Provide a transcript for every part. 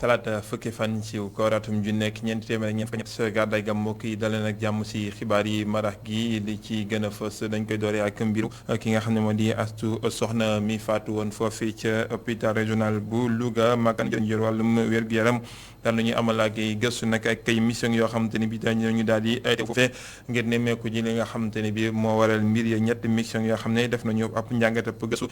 talaata fukki fan ci koor atum ju nekk ñeenti téeméer ak ñeent fukk ñett gàddaay gam mbokk yi daleen ak jàmm si xibaar yi marax gi li ci gën a fës dañ koy dooree ak mbiru ki nga xam ne moo di Astu Soxna mi faatu woon foofu ca hôpital régional bu Louga makan jër wàllum wér-gu-yaram daan nañu amal ak gëstu nag ak ay mission yoo xamante ni bi dañu daal di foofee ngir nemmeeku ji li nga xamante ni bi moo waral mbir ya ñetti mission yoo xam ne def nañu ab njàngat ab gëstu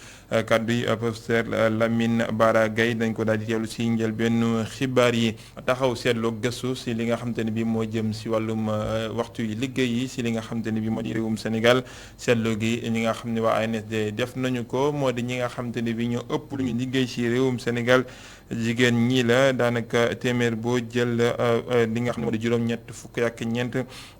kàddu yi professeur Lamine Bara Gaye dañ ko daal di teewlu si njëlbéenu xibaar yi taxaw seetloo gëstu si li nga xamante ne bi moo jëm si wàllum waxtu yi liggéey yi si li nga xamante ne bi moo di réewum Sénégal seetloo gi ñi nga xam ne waa ANSD def nañu ko moo di ñi nga xamante ne bi ñoo ëpp lu ñu liggéey si réewum Sénégal jigéen ñii la daanaka téeméer boo jël li nga xam ne moo di juróom-ñett fukk ak ñeent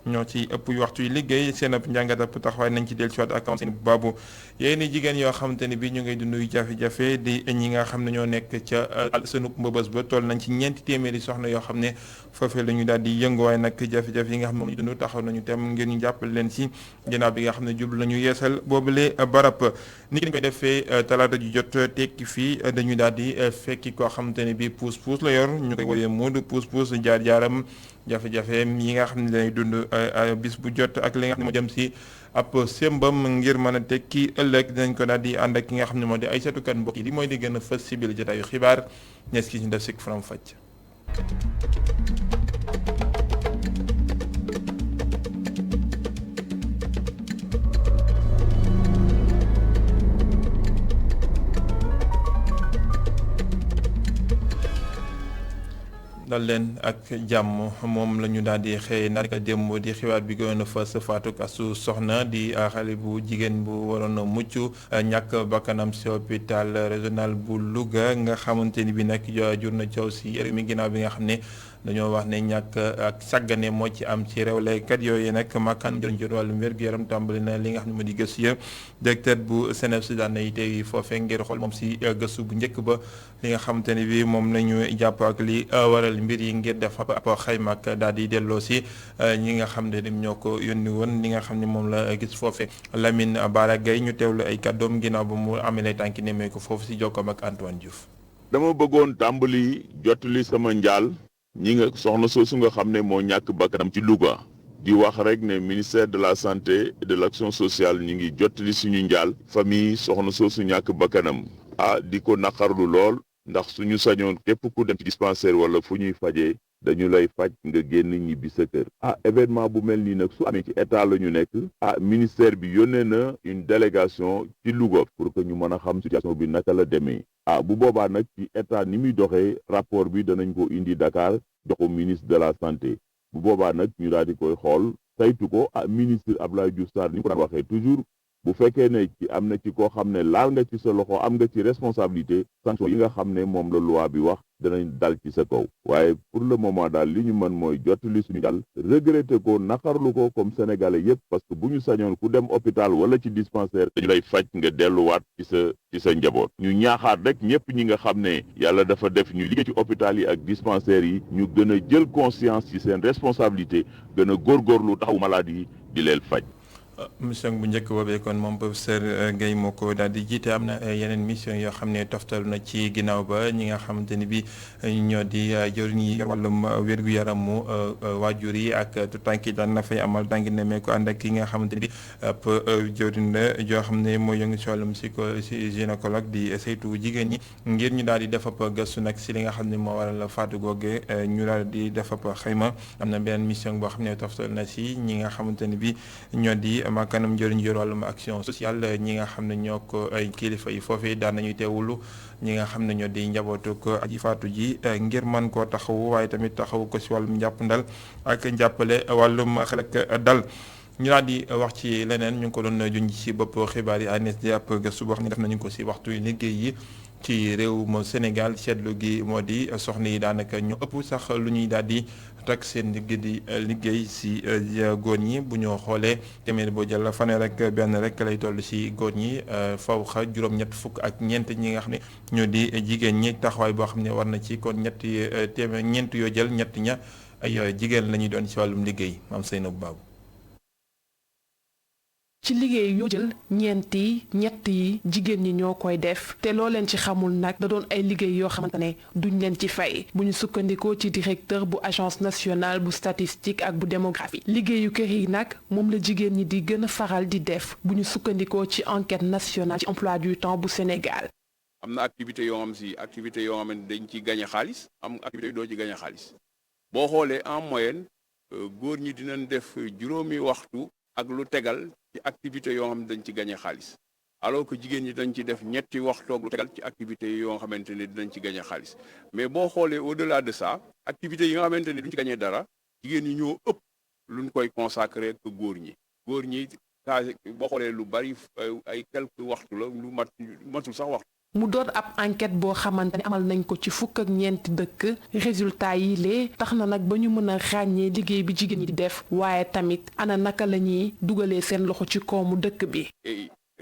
ñoo ci ëpp waxtu yi liggéey seen ab njàngat ab taxawaay nañ ci dellu si waat ak seen baabu yéen i jigéen yoo xamante ne bi ñu ngay dund jafe-jafe di ñi nga xam ne ñoo nekk ca seenub mbëbës ba toll nañ ci ñeenti téeméeri soxna yoo xam ne foofee la ñu daal di yëngu waaye nag jafe-jafe yi nga xam ne moom ñu dund taxaw nañu tem ngir ñu jàppale leen si ginnaaw bi nga xam ne jublu nañu yeesal boobule barab ni ki dañ koy defee talaata ju jot tekki fii dañu daal di fekki koo xamante ne bi puus-puus la yor ñu koy woowee Moodu puus-puus jaar-jaaram jafe-jafe yi nga xam ne dañuy dund bis bu jot ak li nga xam ne moo jëm si ab sembam ngir mën a tekki ëllëg dinañ ko daal di ànd ak ki nga xam ne moo di Aïssatou Kane mbokk yi li mooy di gën a fës si biir jotaayu xibaar ñees ki ñu def si faram fàcc. dal leen ak jàmm moom la ñu daal di xëy naka démb di xibaar bi gën a fës faatu Astu Soxna di xale bu jigéen bu waroon a mucc ñàkk bakkanam si hôpital régional bu Louga nga xamante ni bi nag jur na coow si réew mi ginnaaw bi nga xam ne dañoo wax ne ñàkk ak sàggane moo ci am ci réewlekat yooyu nag makkaan jot wàllum wér-gu-yaram tàmbali na li nga xam ne moo di gëstu ya directeur bu SNEIPS daan na tey foofee ngir xool moom si gëstu bu njëkk ba li nga xamante ne bi moom la ñu jàpp ak li waral mbir yi ngir def ab xayma ak daal di delloo si ñi nga xam ne ñoo ko yónni woon li nga xam ne moom la gis foofee Lamine Bara Gaye ñu teewlu ay kàddoom ginnaaw ba mu amee lay tànki nemee ko foofu si jokkoom ak Antoine Diouf. dama bëggoon tàmbali jottali sama njaal ñi nga soxna soosu nga xam ne moo ñàkk bakkanam ci Louga di wax rek ne ministère de la santé et de l'action sociale ñi ngi jottali suñu njaal famille soxna soosu ñàkk bakkanam di ko naqarlu lool ndax suñu sañoon képp ku dem ci dispensaire wala fu ñuy fajee dañu lay faj nga génn ñibbi sa kër événement bu mel nii nag su amee ci état la ñu nekk ministère bi yónnee na une délégation ci Louga pour que ñu mën a xam situation bi naka la demee bu boobaa nag ci état ni muy doxee rapport bi danañ ko indi Dakar jox ko ministre de la santé bu boobaa nag ñu daal di koy xool saytu ko ministre Abdoulaye Diouf Sarr ni ñu ko daan waxee toujours bu fekkee ne ci am na ci koo xam ne laal nga ci sa loxo am nga ci responsabilité sanction yi nga xam ne moom la loi bi wax danañ dal ci sa kaw waaye pour le moment daal li ñu mën mooy jottali suñu dal regretter ko naqarlu ko comme sénégalais yépp parce que bu ñu sañoon ku dem hôpital wala ci dispensaire dañu lay faj nga delluwaat ci sa njaboot ñu ñaaxaat rek ñépp ñi nga xam ne yàlla dafa def ñu liggéey ci hôpital yi ak dispensaires yi ñu gën a jël conscience ci seen responsabilité gën a góorgóorlu taxawu malade yi di leen faj. mission bu njëkk boobee kon moom professeur Gaye moo ko daal di jiite am na yeneen mission yoo xam ne toftal na ci ginnaaw ba ñi nga xamante ni bi ñoo di jëriñ yi wàllum wér-gu-yaramu waajur yi ak tutànk yi daan na fay amal tànki nemee ko ànd ak ki nga xamante ni bi ab jëriñ la joo xam ne mooy yëngu si wàllum gynécologue di saytu jigéen ñi ngir ñu daal di def ab gëstu nag si li nga xam ne moo waral faatu googe ñu daal di def ab xayma am na beneen mission boo xam ne toftal na si ñi nga xamante ni bi ñoo di maanaam njëriñ yor wàllum action sociale ñi nga xam ne ñoo ko ay kilifa yi foofee daan nañuy teewulu ñi nga xam ne ñoo di njabootu ko aji faatu ji ngir mën koo taxawu waaye tamit taxawu ko si wàllum njàppandal ak njàppale wàllum xel ak dal. ñu daal di wax ci leneen ñu ngi ko doon junj ci bopp xibaar yi ANSD ab gëstu boo xam ne def nañu ko si waxtu liggéey yi ci réewum Sénégal seetlu gi moo di soxna yi daanaka ñu ëpp sax lu ñuy daal di tak seen liggéey si góor ñi bu ñu xoolee téeméer boo jël fanweer rek benn rek lay toll si góor ñi faw xa juróom-ñett fukk ak ñeent ñi nga xam ne ñoo di jigéen ñi taxawaay boo xam ne war na ci kon ñetti téeméer ñeent yoo jël ñett ña ay jigéen la ñuy doon si wàllum liggéey maam Seynabou Babou ci liggéey yoo jël ñett yi jigéen ñi ñoo koy def te loo leen ci xamul nag da doon ay liggéey yoo xamante ne duñ leen ci fay bu ñu sukkandikoo ci directeur bu agence nationale bu statistique ak bu démographie liggéeyu kër yi nag moom la jigéen ñi di gën a faral di def bu ñu sukkandikoo ci enquête nationale ci emploi du temps bu Sénégal. am na activité yoo xam si activité yoo xam ne dañ ci gagné xaalis am activité doo ci gagné xaalis boo xoolee en moyenne góor ñi dinañ def juróomi waxtu ak lu tegal ci activité yoo xam ne dañ ci gagné xaalis alors que jigéen ñi dañ ci def ñetti waxtu ak lu tegal ci activité yoo xamante ne dinañ ci gagné xaalis mais boo xoolee au-delà de ça activité yi nga xamante ne duñ ci gagné dara jigéen ñi ñoo ëpp luñ koy consacré que góor ñi boo xoolee lu bari ay quelques waxtu la lu matul sax waxtu. mu doon ab enquête boo xamante ne amal nañ ko ci fukk ak ñeenti dëkk résultat yi lee tax na nag ba ñu mën a ràññee liggéey bi jigéen ñi di def waaye tamit ana naka la ñuy dugalee seen loxo ci koomu dëkk bi.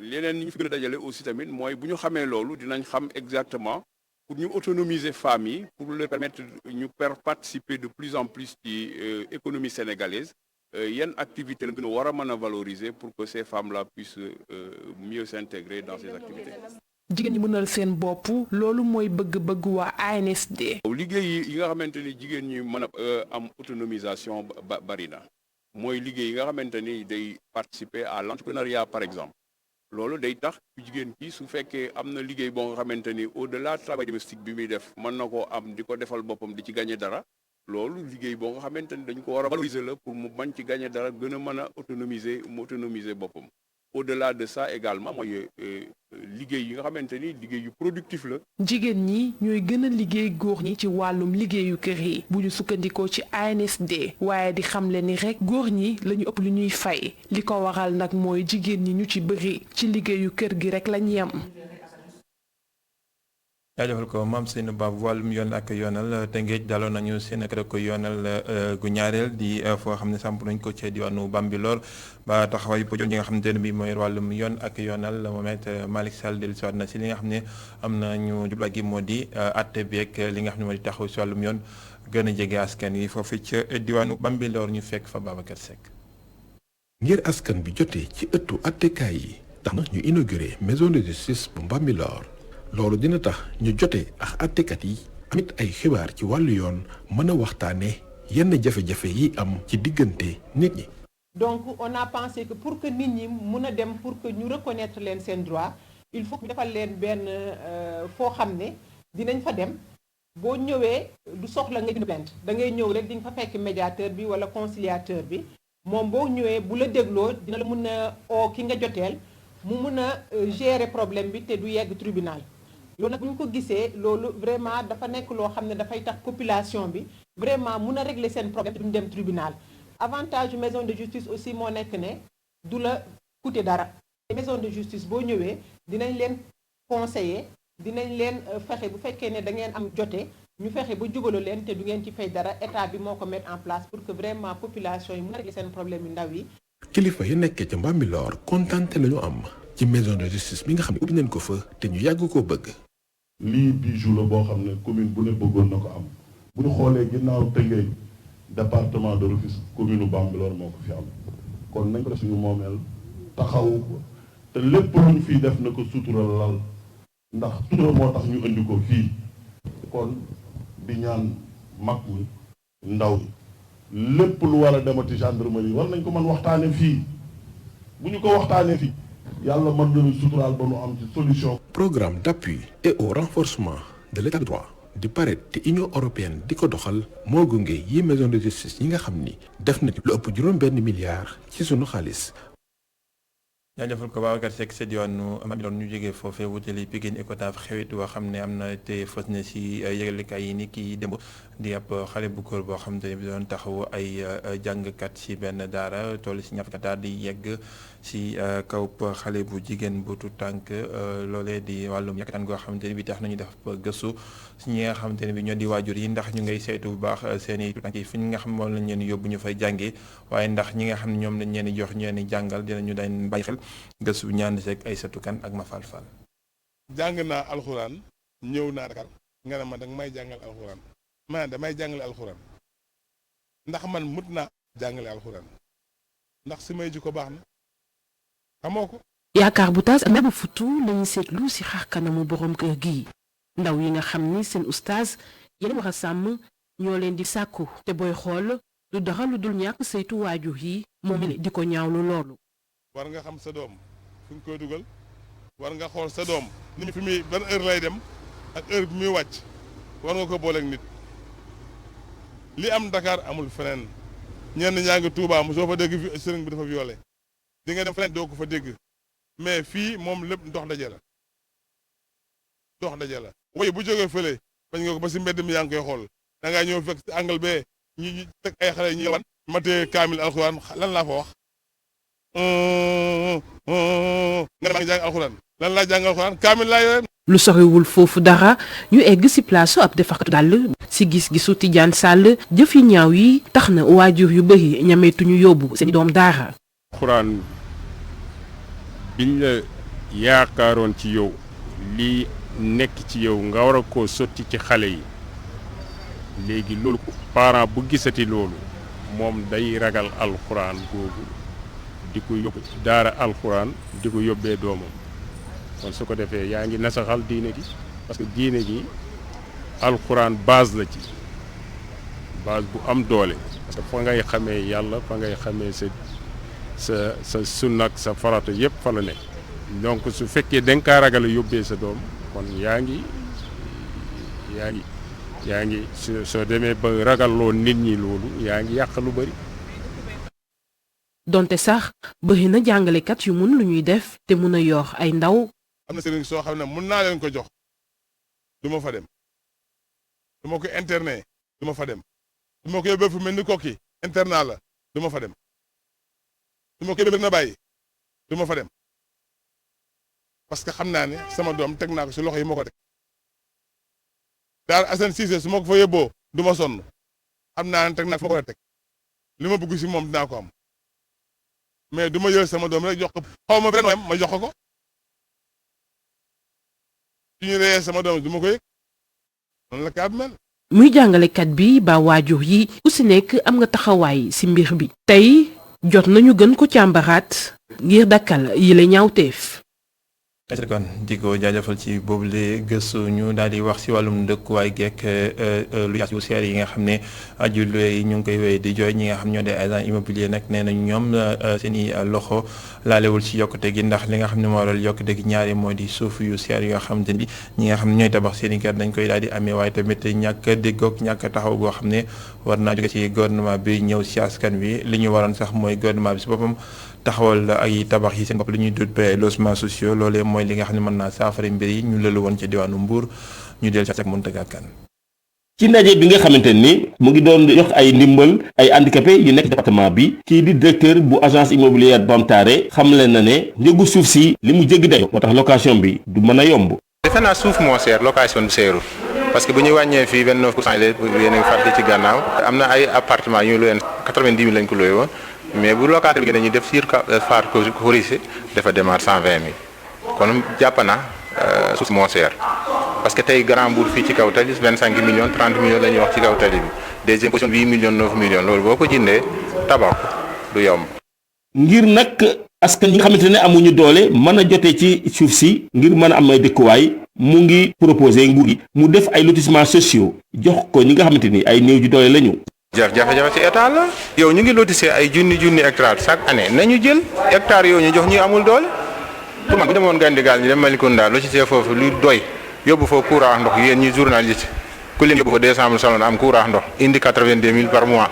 leneen ni ñu fi gën a dajale aussi tamit mooy bu ñu xamee loolu dinañ xam exactement pour ñu autonomiser femmes yi pour leur permettre ñu participer de plus en plus ci économie sénégalaise yan activité la gën a war a mën a valoriser pour que ces femmes-là puissent mieux s'intégrer dans ces activités. jigéen ñi mënal seen bopp loolu mooy bëgg-bëgg waa ANSD. liggéey yi nga xamante ni jigéen ñi mën a am autonomisation bari na mooy liggéey yi nga xamante ni day participer à l'entrepreneuriat par exemple loolu day tax jigéen ki su fekkee am na liggéey boo nga xamante ni au-delà travail domestique bi muy def mën na koo am di ko defal boppam di ci gagner dara loolu liggéey boo nga xamante ni dañ ko war a valoriser la pour mu bañ ci gagner dara gën a mën a autonomiser boppam. au-delà de ça également mooy liggéey yi nga xamante ni liggéey yu productif la. jigéen ñi ñooy gën a liggéey góor ñi ci wàllum liggéeyu kër yi bu ñu sukkandikoo ci ANSD waaye di xamle ni rek góor ñi la ñu ëpp lu ñuy fay li ko waral nag mooy jigéen ñi ñu ci bëri ci liggéeyu kër gi rek lañ yem. jaajëfal ko maam Seynou Ba wàllum yoon ak yoonal Tëngéej daloon nañu seen ak ko yoonal gu ñaareel di foo xam ne samp nañ ko ci diwaanu Bambilor ba taxawaay bu nga xamante ne bii mooy wàllum yoon ak yoonal moom it Malick Sall dellusiwaat na si li nga xam ne am na ñu jubla gi moo di àtte beeg li nga xam ne moo di taxaw si wàllum yoon gën a jege askan wi foofu ca diwaanu Bambilor ñu fekk fa Babacar Seck. ngir askan bi jotee ci ëttu àttekaay yi tax na ñu inauguré maison de justice bu Bambilor. loolu dina tax ñu jote ak àttekat yi amit ay xibaar ci wàllu yoon mën a waxtaane yenn jafe-jafe yi am ci diggante nit ñi. donc on a pensé que pour que nit ñi mën a dem pour que ñu reconnaître leen seen droit il faut que ñu defal leen benn foo xam ne dinañ fa dem boo ñëwee du soxla nga bind plainte da ngay ñëw rek di nga fa fekk médiateur bi wala conciliateur bi moom boo ñëwee bu la dégloo dina la mën a oo ki nga joteel mu mën a gérer problème bi te du yegg tribunal. loolu nag bu ñu ko gisee loolu vraiment dafa nekk loo xam ne dafay tax population bi vraiment mun a régler seen problème duñu dem tribunal avantage maison de justice aussi moo nekk ne du la coûter dara maison de justice boo ñëwee dinañ leen conseiller dinañ leen fexe bu fekkee ne da ngeen am jote ñu fexe ba jubaloo leen te du ngeen ci fay dara état bi moo ko mettre en place pour que vraiment population yi mun a régler seen problème yu ndaw yi. kilifa yi nekkee ca Bambilor kontaante la ñu am ci maison de justice bi nga xam ne ubbi nañ ko fa te ñu yàgg koo bëgg. lii bijou la boo xam ne commune bu ne bëggoon na ko am bu ñu xoolee ginnaaw Tëngéej département de Rufisque commune Bambilor moo ko fi am kon nañ ko def suñu moomeel taxawu ko te lépp luñ fii def na ko sutura lal ndax sutura moo tax ñu indi ko fii kon di ñaan mag ñi ndaw ñi lépp lu war a demati gendarmerie war nañ ko mën waxtaane fii bu ñu ko waxtaanee fii yàlla mën nañu suturaal ba nu am ci solution. programme d'appui et au renforcement de l'état de droit di pare te Union européenne di ko doxal moo gunge yi maison de justice yi nga xam ni def na lu ëpp juróom-benn milliard ci sunu xaalis. jaajëfal ko Babacar Seck sa diwaanu Bambilor ñu jógee foofee wutali Pikine Icotaf xewit boo xam ne am na te fës na si yëglekaay yi ni kii démb di ab xale bu góor boo xam ne bi doon taxawu ay jàngkat si benn daara toll si ñaar daal di yegg si kaw xale bu jigéen bu tu tànk loolee di wàllum yàkkataan goo xamante ne bi tax nañu def gëstu si ñi nga xamante ne bi ñoo di waajur yi ndax ñu ngay saytu bu baax seen i tànk yi fi ñi nga xam moom lañ leen yóbbu ñu fay jàngee waaye ndax ñi nga xam ne ñoom lañ leen di jox ñu leen di jàngal dinañu dañ bàyyi xel gëstu ñaan seeg ay satu kan ak ma fal fal jàng naa alxuraan ñëw naa Dakar nga ne ma danga may jàngal alxuraan ma damay jàngale alxuraan ndax man mut naa jàngale alxuraan ndax si may ji ko baax na xamoo ko. yaakaar bu tas ak mer bu futu lañu seetlu ci xar kanamu borom kër gi ndaw yi nga xam ni seen oustaz yéen war a sàmm ñoo leen di sàkku te booy xool du dara lu dul ñàkk saytu waajur yi moom di ko ñaawlu loolu. war nga xam sa doom fi nga koy dugal war nga xool sa doom ni fi muy ban heure lay dem ak heure bi muy wàcc war nga ko booleeg nit li am Dakar amul feneen ñenn ñaa ngi Touba mu soo fa dégg sëriñ bi dafa violé di nga dem feneen doo ko fa dégg mais fii moom lépp ndox daje la woy bu jógee fële bañ nga ko ba si mbedd mi yaa ngi koy xool da ngaa ñëw fekk si angle bee ñu teg ay xale ñu wan matee kaamil alxuraan lan laa fa wax nga maa ngi jàng alxuraan lan laa jàng alxuraan kaamil laa yore. lu soriwul foofu dara ñu egg ci place ab defarkatu dàll ci gis-gisu Tidiane Sall jëf yi ñaaw yi tax na waajur yu bëri ñameetuñu yóbbu seen doom daara. alxuraan biñ la yaakaaroon ci yow lii nekk ci yow nga war a koo sotti ci xale yi léegi loolu parent bu gisati loolu moom day ragal alxuraan googu di ko yóbbu daara alxuraan di ko yóbbee doomam kon su ko defee yaa ngi nasaxal diine gi parce que diine gi alxuraan base la ci base bu am doole parce que fa ngay xamee yàlla fa ngay xamee sa sunna ak sa farata yépp fa la nekk donc su fekkee da nga kaa ragal a yóbbee sa doom kon yaa ngi soo demee ba ragalloo nit ñi loolu yaa ngi yàq lu bari. donte sax bëri na jàngalekat yu mun lu ñuy def te mun a yor ay ndaw. am na sëriñ soo xam ne mun naa leen ko jox du ma fa dem du ma ko internet du ma fa dem du ma ko yóbbee fu mel ni kokki internat la du ma fa dem du ma ko yóbbee na bàyyi du ma fa dem parce que xam naa ne sama doom teg naa ko si loxo yi ma ko teg daal Assane Cissé su ma ko fa yóbboo du ma sonn xam naa ne teg naa ko fa ma ko teg li ma bëgg si moom dinaa ko am mais du ma jël sama doom rek jox ko xaw ma benn ma jox ko su ñu reyee sama doom du ma ko yëg noonu la kaa mel. muy jàngalekat bi ba waajur yi ku si nekk am nga taxawaay si mbir bi. tey jot nañu gën ko càmbaraat ngir dakkal yi la ñaawteef. kon di ko jaajëfal ci boobule gëstu ñu daal di wax si wàllum dëkkuwaay geek lu yu seer yi nga xam ne aju yi ñu ngi koy wéy di jooy ñi nga xam ñoo dee agent immobilier nag nee nañ ñoom seen i loxo laalewul ci yokkute gi ndax li nga xam ne moo waral yokkute gi ñaari moo di suuf yu seer yoo xam te ni ñi nga xam ne ñooy tabax seen i kër dañ koy daal di amee waaye tamit ñàkk déggoog ñàkk taxaw goo xam ne war naa jóge ci gouvernement bi ñëw si askan wi li ñu waroon sax mooy gouvernement bi si boppam taxawal ay tabax yi seen bopp li ñuy dut ay logements sociaux loolee mooy li nga xam ne mën naa saafara mbir yi ñu lëlu woon ci diwaanu Mbour ñu del ci ak Mountaga Kane ci ndaje bi nga xamante ni mu ngi doon jox ay ndimbal ay handicapé yu nekk département bi kii di directeur bu agence immobilière Bamtare xamle na ne njëgu suuf si li mu jéggi dayo moo tax location bi du mën a yomb. defe naa suuf moo seer location bi seerul parce que bu ñuy wàññee fii 29% yéen a ngi fàtte ci gannaaw am na ay appartement yu ñu loué 90 000 lañ ko loué woon mais bu locataire bi dañuy def sur phare corrigé dafa démarre 120 000 kon jàpp na suuf moo seer parce que tey Grand Mbour fii ci kaw tali 25 millions 30 millions la ñuy wax ci kaw tali bi deuxième position 8 millions 9 millions loolu boo ko jëndee tabax du yomb. ngir nag askan yi nga xamante ne amuñu doole mën a jotee ci suuf si ngir mën a am ay dëkkuwaay mu ngi proposé nguur gi mu def ay lotissements sociaux jox ko ñi nga xamante ni ay néew ju doole lañu. jafe-jafe ci état la yow ñu ngi lotissé ay junni hectare chaque année nañu jël hectare yooyu ñu jox ñi amul doole pour man bu demoon Gandigal ñu dem Malicounda lotissé foofu lu doy yóbbu foofu courant ndox yéen ñi journaliste ku leen yóbbu fa 200 000 salon am courant ndox indi 82 000 par mois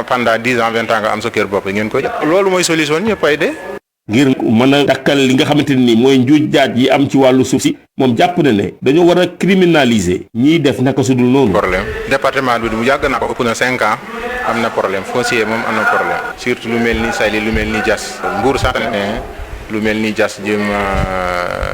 pendant 10 ans 20 ans nga am sa kër bopp ngeen koy loolu mooy solution ñëpp ay de. ngir mën a dakkal li nga xamante ni mooy njuuj jaaj yi am ci wàllu suuf si moom jàpp na ne dañoo war a criminaliser ñiy def naka su dul noonu. problème département bi mu yàgg na ko ëpp na 5 ans am na problème foncier moom am na problème surtout lu mel ni Saly lu mel ni Diass Mbour sax lu mel ni Diass jëm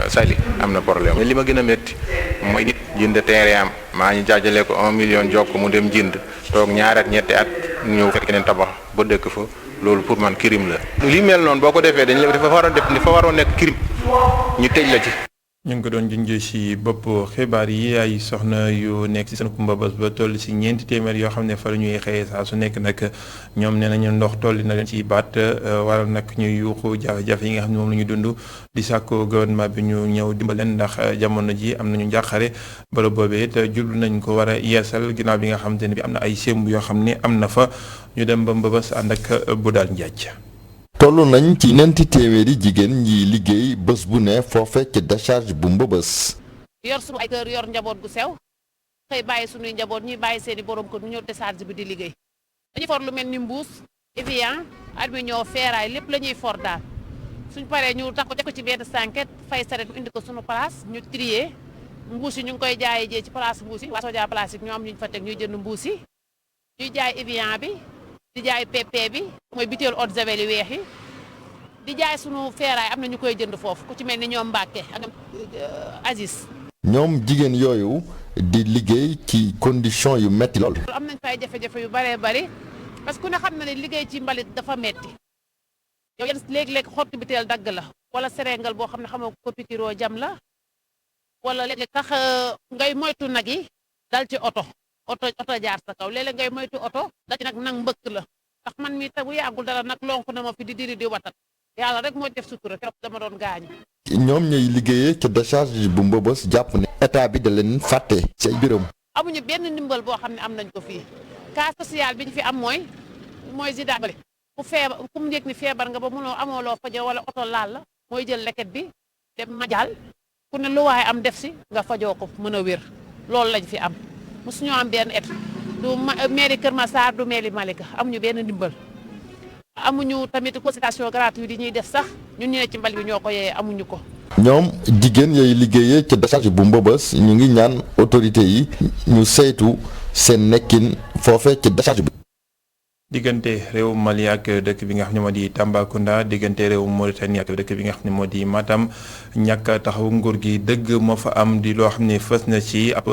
Saly am na problème mais li ma gën a métti mooy nit jënd terrain am maa ñu jaajale ko 1 million jokk mu dem jënd toog ñaari at ñetti at ñëw fekk keneen tabax ba dëkk fa. loolu pour man crime la li mel noonu boo ko defee dafa waroon nekk crime ñu tëj la ci ñu ngi ko doon junj ci bopp xibaar yi ay soxna yu nekk ci seen mbëbës ba toll ci 400 yoo xam ne fa la ñuy xëyee saa su nekk nag ñoom nee nañu ndox tolli na leen ci baat waral nag ñuy yuuxu jafe-jafe yi nga xam ne moom la ñu dund di sàkku gouvernement bi ñu ñëw dimbal leen ndax jamono ji am nañu njàqare bërëb boobee te jublu nañ ko war a yeesal ginnaaw bi nga xamante ne bi am na ay sémb yoo xam ne am na fa ñu dem ba mbëbës ànd ak bu daal njaaj. tollu nañ ci 400 jigéen ñi liggéey bés bu ne foofe ci décharge bu Mbëbës. yor sunu ay kër yor njaboot gu sew xëy bàyyi sunuy njaboot ñuy bàyyi seeni borom kër ñu ñëw décharge bi di liggéey dañuy for lu mel ni mbuus Evian aluminium ferraille lépp la ñuy for daal suñ paree ñu tax ko teg ko ci benn sànket fay saret indi ko sunu place ñu trier mbuus yi ñu ngi koy jaayee jee ci place mbuus yi waa Sodia plastique ñoo am ñu fa teg ñuy jënd mbuus yi ñuy jaay Evian bi di jaay PP bi mooy butéelu eau de javel yu weex yi di jaay sunu feeraay am na ñu koy jënd foofu ku ci mel ni ñoom Mbàkke ak Aziz. ñoom jigéen yooyu di liggéey ci condition yu metti lool. am nañ fay jafe-jafe yu bëree bëri parce que ku ne xam na ne liggéey ci mbalit dafa metti yow yenn léeg-léeg xotti butéel dagg la wala serengal boo xam ne xamoo ko pikiroo jam la wala léeg-léeg tax ngay moytu nag yi dal ci oto jaar sa kaw léeg-léeg ngay moytu oto dal ci nag mbëkk la ndax man mi te bu yàggul dara nag lonk na ma fi di diri di watat yàlla rek moo def sutura keroog dama doon gaañu. ñoom ñooy liggéeyee ca décharge bu Mbëbës jàpp ne état bi da leen fàtte ci ay biram. amuñu benn ndimbal boo xam ne am nañ ko fii cas social bi ñu fi am mooy Zidane ku feebar ku mu yëg ni feebar nga ba mënoo amoo loo fajoo wala oto laal la mooy jël leket bi dem majal ku ne lu waaye am def si nga fajoo ko mën a wér loolu lañ fi am mosuñoo am benn et du mairie Kër Massar du mairie Malika amuñu benn ndimbal. amuñu tamit consultation gratuite yi ñuy def sax ñun ñu ne ci mbal bi ñoo ko yee amuñu ko. ñoom jigéen yooyu liggéeyee ca décharge bu Mbëbës ñu ngi ñaan autorité yi ñu saytu seen nekkin foofe ca décharge bi. diggante réew Mali ak dëkk bi nga xam ne moo di Tambacounda diggante réew Mauritanie ak dëkk bi nga xam ne moo di Matam ñàkk taxaw nguur gi dëgg moo fa am di loo xam ne fës na ci ab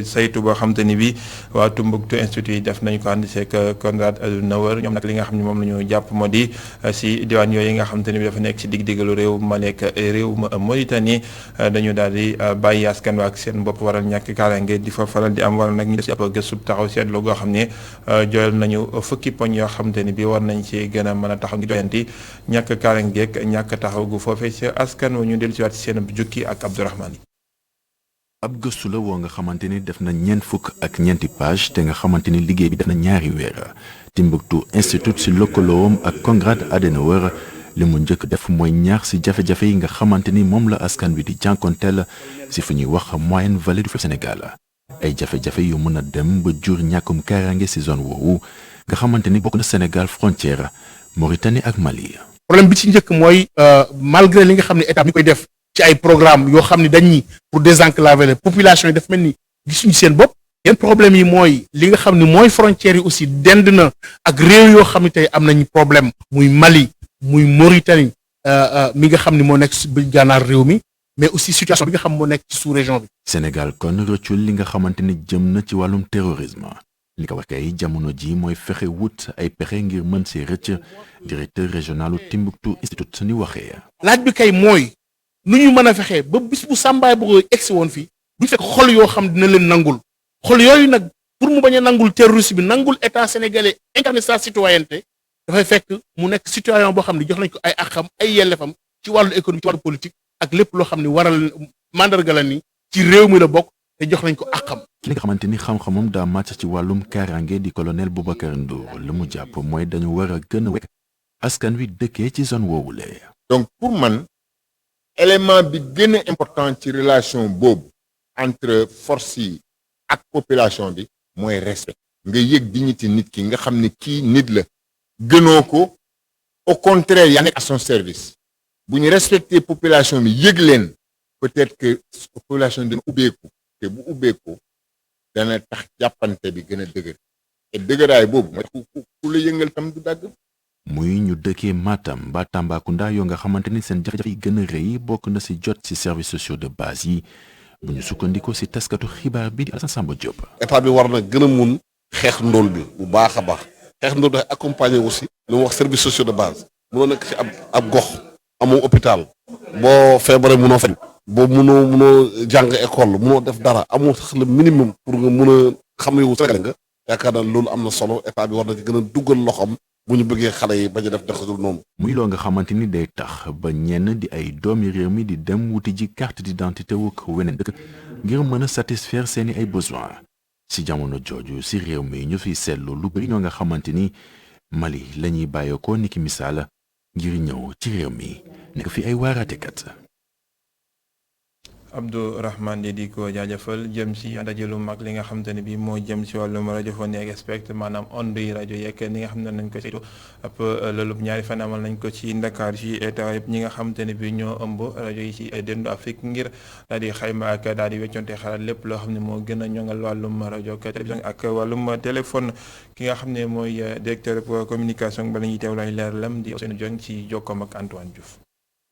saytu boo xam te ni bi waa Tombouctou Institute def nañu ko ànd seeg Konrad Adenauer ñoom nag li nga xam ne moom la ñu jàpp moo di si diwaan yooyu nga xam te ni bi dafa nekk si digg-diggalu réew Mali ak réew Mauritanie dañu daal di bàyyi askan wa ak seen bopp waral ñàkk kaaraange di fa faral di am waral nag ñu def si ab gëstu taxaw seetlu goo xam ne joyal nañu fukki poñ yoo xamante ni bi war nañ ci gën a mën a taxaw ngi doyanti ñàkk kaaraange geek ñàkk taxaw gu foofee ci askan wa ñu dellu si waat ci seen jukki ak Abdourahmane. ab gëstu la woo nga xamante ni def na ñeenti page te nga xamante ni liggéey bi def na ñaari weer Timbuktu Institute si lëkkaloom ak Konrad Adenauer li mu njëkk def mooy ñaax si jafe-jafe yi nga xamante ni moom la askan wi di jànkonteel si fu ñuy wax moyenne vallée du fleuve Sénégal ay jafe-jafe yu mën a dem ba jur ñàkkum kaaraange si zone woowu nga xamante ni bokk na Sénégal frontière Mauritanie ak Mali. problème bi ci njëkk mooy malgré li nga xam ne état mi koy def ci ay programme yoo xam ne dañuy pour désenclaver la population yi dafa mel ni gisuñu seen bopp. yenn problème yi mooy li nga xam ne mooy frontières yi aussi dend na ak réew yoo xam ne tey am nañu problème muy Mali muy Mauritanie mi nga xam ne moo nekk ci gànnaar réew mi mais aussi situation bi nga xam moo nekk ci sous-région bi. Sénégal kon rëccul li nga xamante ni jëm na ci wàllum terrorisme li ko waxee jamono ji mooy fexe wut ay pexe ngir mën see rëcc directeur régionalu Timbuktu Institute ni waxee. laaj bi kay mooy nu ñu mën a fexe ba bis bu sàmbaay bu egsi woon fii bu fekk xol yoo xam dina leen nangul xol yooyu nag pour mu bañ a nangul terroriste bi nangul état sénégalais incarner sa citoyenneté dafay fekk mu nekk citoyen boo xam ne jox nañ ko ay àqam ay yellefam ci wàllu économie ci wàllu politique ak lépp loo xam ne waral mandarga la ni ci réew mi la bokk te jox nañ ko àqam. ki nga xamante ni xam-xamam daa màcc ci wàllum kaaraange di colonel Boubacar Ndour li mu jàpp mooy dañu war a gën a wekk askan wi dëkkee ci zone woowule. donc pour man élément bi gën a important ci relation boobu entre force yi ak population bi mooy respect nga yëg dignité nit ki nga xam ne kii nit la gënoo ko au contraire yaa nekk à son service bu ñu respecter population bi yëg leen peut-être que population dina ubbeeku te bu ubbeeku dana tax jàppante bi gën a dëgër te dëgëraay boobu mooy ku la yëngal tam du dagg. muy ñu dëkkee Matam ba Tambacounda yoo nga xamante ni seen jafe-jafe yi gën a rëy bokk na ci jot ci services sociaux de base yi bu ñu sukkandikoo ci taskatu xibaar bi di Alassane Samba Diop. état bi war na gën a mun xeex ndóol bi bu baax a baax xeex ndóol dafay accompagner aussi lu mu wax services sociaux de base mënoo nekk ci ab gox amoo hôpital boo feebaree mënoo faj boobu munoo jàng école munoo def dara amoo sax le minimum pour nga mun a xam ne yow Sénégal nga yaakaar naa loolu am na solo état bi war na ci gën a duggal loxoom bu ñu bëggee xale yi bañ a def dexasul noonu. muy loo nga xamante ni day tax ba ñenn di ay doomi réew mi di dem wuti ji carte d'identité wu weneen dëkk ngir mën a satisfaire seeni ay besoins si jamono jooju si réew mi ñu fiy seetlu lu bëri ñoo nga xamante ni Mali la ñuy bàyyeekoo niki misaal ngir ñëw ci réew mi nekk fi ay waaraatekat. Abdourahmane di ko jaajëfal jëm si ndaje lu mag li nga xamante ne bi moo jëm si wàllum radiophonie ak spectre maanaam onde yi rajo yeeg ni nga xam ne nañ ko saytu ab loolu ñaari fan amal nañ ko ci Ndakaar ci état yëpp ñi nga xamante ne bi ñoo ëmb rajo yi ci dendu Afrique ngir daal di xayma ak daal di wecconte xalaat lépp loo xam ne moo gën a ñoŋal wàllum rajo ak télévision ak wàllum téléphone ki nga xam ne mooy directeur communication ba la ñuy teew lay leeralam di Ousseynou Dieng ci jokkoom ak Antoine Diouf.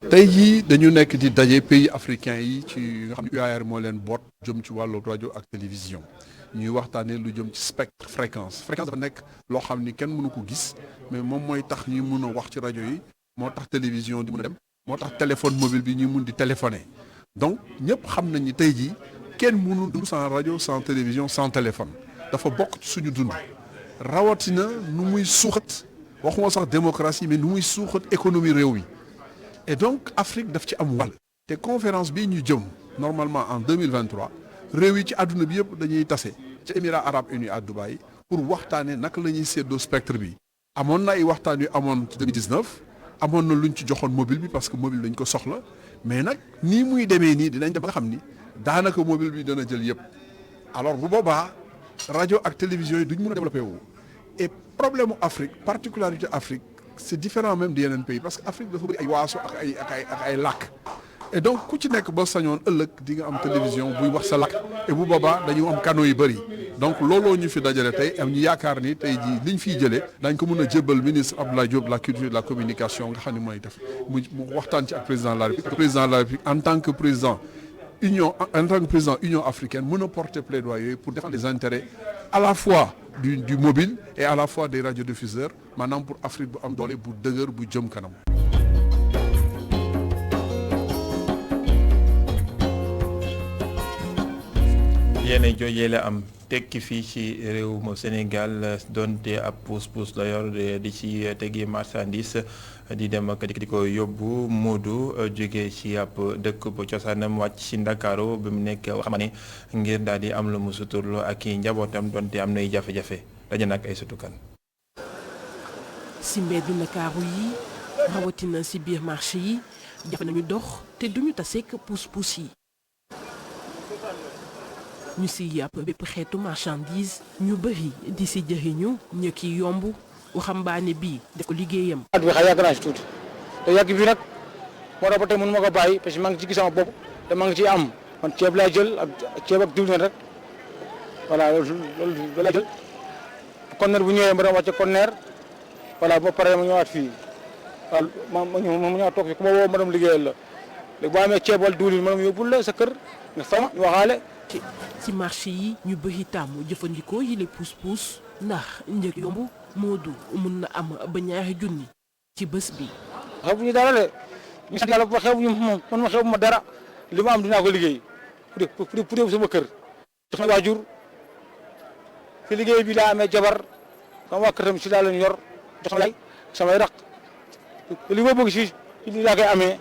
tey jii dañu nekk di daje pays africains yi ci nga xam ne UAR moo leen boot jëm ci wàllu rajo ak télévision ñuy waxtaanee lu jëm ci spectre fréquence dafa nekk loo xam ni kenn mënu ko gis mais moom mooy tax ñuy mun a wax ci rajo yi moo tax télévision di mun a dem moo tax téléphone mobile bi ñuy mun di téléphoner donc ñëpp xam nañ ni tey jii kenn mënu dund sans rajo sans télévision sans téléphone dafa bokk ci suñu dund rawatina nu muy suuxat waxuma sax démocratie mais nu muy suuxat économie réew mi. Et donc Afrique daf ci am wàll te conférence bii ñu jëm normalement en 2023 réew yi ci àdduna bi yëpp dañuy tase ci Émirats arabes unis à Dubaï pour waxtaanee naka la ñuy séddoo spectre bi amoon na ay waxtaan yu amoon ci 2019 amoon na luñ ci joxoon mobile bi parce que mobile dañ ko soxla mais nag nii muy demee nii dinañ dem ba nga xam ni daanaka mobile bi dana jël yëpp alors bu boobaa rajo ak télévision yi duñ mën a développé wu et problème mu Afrique particularité Afrique. C'est différent même di yeneen pays parce que Afrique dafa bëri ay waaso ak ay làkk et donc ku ci nekk ba sañoon ëllëg di nga am télévision buy wax sa làkk et bu boobaa dañu am canaux yu bëri donc looloo ñu fi dajale tey am ñu yaakaar ni tey jii liñ fiy jëlee dañ ko mën a jébbal ministre Abdoulaye Diop de la culture et de la communication nga xam ne mooy def mu waxtaan ci ak président de la République président de la République en tant que président Union africaine mën a porter plaidoyer pour défendre les intérêts à la fois du mobile et à la fois des radiodiffuseurs maanaam pour Afrique bu am doole bu dëgër bu jëm kanam. yéen joojee la am tekki fii ci réewum Sénégal donte ab puus-puus la yor di ci tegi marchandise di dem ak di ko yóbbu Moodu jóge ci ab dëkk bu cosaanam wàcc ci Ndakaaru bi mu nekk waxamane ngir daal di am lu mu suturloo ak i njabootam donte am nay jafe-jafe daje nag ay sutukan si mbeddu Ndakaaru yi rawatina si biir marché yi jafe nañu dox te duñu taseek puus-puus yi ñu si yàpp bépp xeetu marchandise ñu bëri di si jëriñu ñëkk yi yomb waxambaane bii def ko liggéeyam. at bi xëy yàgg naa si tuuti te yàgg bi nag moo tax ba tey mënu ma ko bàyyi parce que maa ngi ci gis sama bopp te maa ngi ciy am man ceeb laa jël ak ceeb ak diwlin rek voilà loolu laa jël conteneur bu ñëwee ma doon wàcce conteneur voilà ba pare ma ñëwaat fii waaw ma ñëwaat toog fi ku ma woo ma doon liggéeyal la léegi boo amee ceeb wala diwlin ma doon yóbbul la sa kër nga fay ma ñu waxaale. ci marché yi ñu bëri tàmm jëfandikoo yi les pousse-pousse ndax njëg yomb Moodu mun na am ba ñaari junni ci bés bi. xeebuñu dara de ñu sant yàlla ba xeebuñu man ma xeebu ma dara li ma am dinaa ko liggéey pour sama kër jox na waajur fi liggéey bi laa amee jabar sama waa kër tamit si laa leen yor jox na samay raq li ma bëgg si li laa koy amee.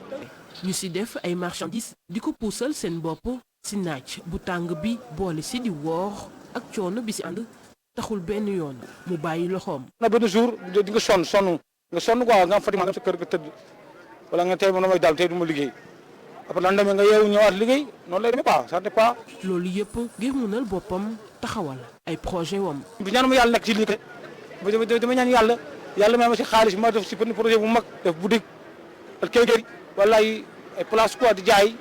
ñu si def ay marchandises di ko puusal seen bopp si naaj bu tàng bi boole si di woor ak coono bi si ànd taxul benn yoon mu bàyyi loxoom. na benn jour di nga sonn quoi nga am Fatick nga sa kër nga tëdd wala nga tey ma damay daal tey du ma liggéey après lan demee nga yeewu ñëwaat liggéey noonu lay demee pas ça n'est pas. loolu yëpp ngir munal boppam taxawal ay projet wam. bi ñaan ma yàlla nekk ci lii kat dama ñaan yàlla may ma si xaalis ma def si benn projet bu mag def boutique ak kër wala ay place quoi di jaay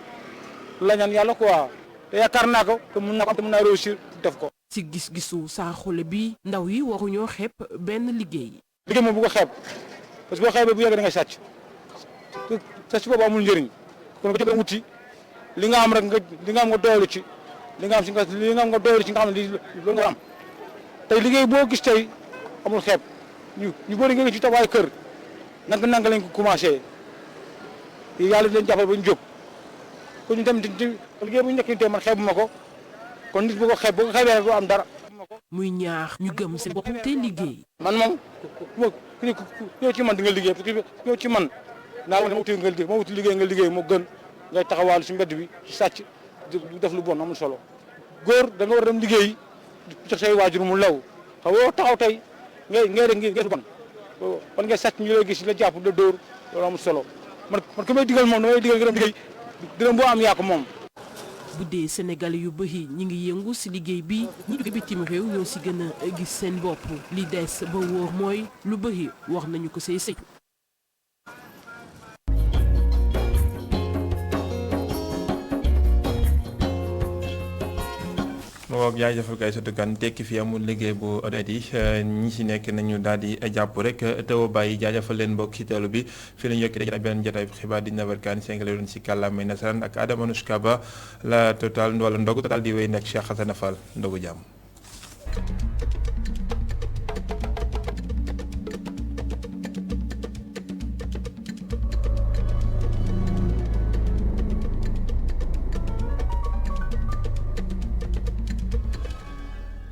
la ñaan yàlla quoi te yaakaar naa ko te mën naa réussir def ko. ci gis-gisu Saaxole bi ndaw yi waruñoo xeeb benn liggéey. liggéey moom bu ko xeeb parce que boo xeebee bu yàgg da ngay sàcc sàcc boobu amul njëriñ kon nga jël wuti li nga am rek nga doylu ci li nga am nga doylu ci nga xam ne loolu nga am tey liggéey boo gis tey amul xeeb ñu bëri nga ci tabaay kër nanga lañ ko commencé yàlla di leen jàppale ba ñu jóg kon ñu dem liggéey bu ñu nekk nii tey man xeebu ma ko kon nit bu ko xeebee rek du am dara. muy ñaax ñu gëm seen bopp te liggéey. man moom ku ñëw ci man di nga liggéey parce que ñëw ci man naa la wuti nga liggéey moo wuti liggéey nga liggéey moo gën ngay taxawaalu si mbedd bi ci sàcc du def lu bon amul solo góor da nga war a dem liggéey jox say waajur mu law xam nga taxaw tey ngay rek ngay du bon man ngay sàcc ñu lay gis la jàpp da dóor loolu amul solo man ku may digal moom damay digal nga dem liggéey dërëm boo am yaa ko moom. bu dee Sénégalais yu bëri ñi ngi yëngu ci liggéey bi ñi jóge bitim réew ñoo ci gën a gis seen bopp li des ba wóor mooy lu bëri wax nañu ko say saytu. moo jaajëfal kay sotu kan tekki fi amul liggéey bu honnête yi ñi ci nekk nañu daal di jàpp rek teew bàyyi jaajëfal leen mbokk ci teelu bi fii lañu yokki daje benn jotaay xibaar di 9h45 la doon ci kàllaamay nasaraan ak Adama Nushka Ba la total wala ndogu total di wéy nekk Cheikh Hassana Fall ndogu jàmm